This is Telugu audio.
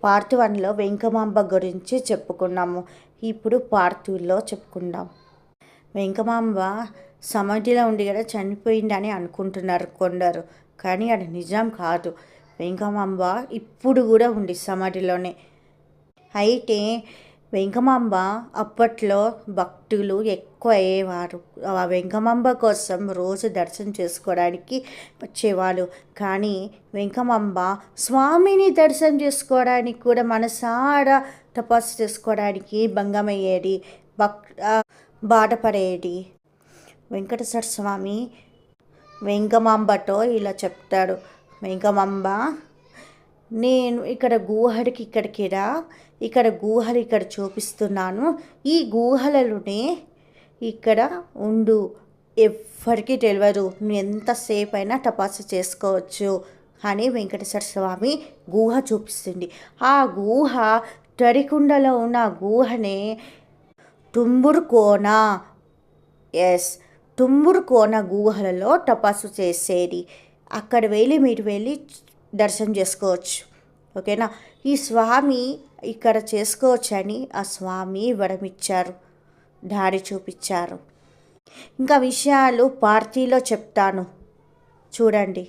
పార్ట్ 1లో వెంకమాంబ గురించి చెప్పుకున్నాము. ఇప్పుడు పార్ట్ 2లో చెప్పుకుందాం. వెంకమాంబ సమాధిలో ఉండి కదా చనిపోయిందని అనుకుంటున్నారు కొందరు, కానీ అది నిజం కాదు. వెంకమాంబ ఇప్పుడు కూడా ఉంది సమాధిలోనే. అయితే వెంకమాంబ అప్పట్లో భక్తులు ఎక్కువ అయ్యేవారు. ఆ వెంకమాంబ కోసం రోజు దర్శనం చేసుకోవడానికి వచ్చేవాళ్ళు. కానీ వెంకమాంబ స్వామిని దర్శనం చేసుకోవడానికి కూడా మనసారా తపస్సు చేసుకోవడానికి భంగమయ్యేది, బాధపడేది. వెంకటేశ్వర స్వామి వెంకమాంబతో ఇలా చెప్తాడు, వెంకమాంబ నేను ఇక్కడ గుహడికి ఇక్కడికి రా, ఇక్కడ గుహలు ఇక్కడ చూపిస్తున్నాను, ఈ గుహలలోనే ఇక్కడ ఉండు, ఎవ్వరికీ తెలియదు, నువ్వు ఎంతసేపు అయినా తపస్సు చేసుకోవచ్చు అని వెంకటేశ్వర స్వామి గుహ చూపిస్తుంది. ఆ గుహ తడికుండలో ఉన్న గుహనే తుంబురుకోన, తుంబురుకోన గుహలలో తపస్సు చేసేది. అక్కడ మీరు వెళ్ళి దర్శనం చేసుకోవచ్చు. ఓకేనా? ఈ స్వామి ఇక్కడ చేసుకోవచ్చని ఆ స్వామి వరమిచ్చారు, దారి చూపించారు. ఇంకా విషయాలు పార్టీలో చెప్తాను, చూడండి.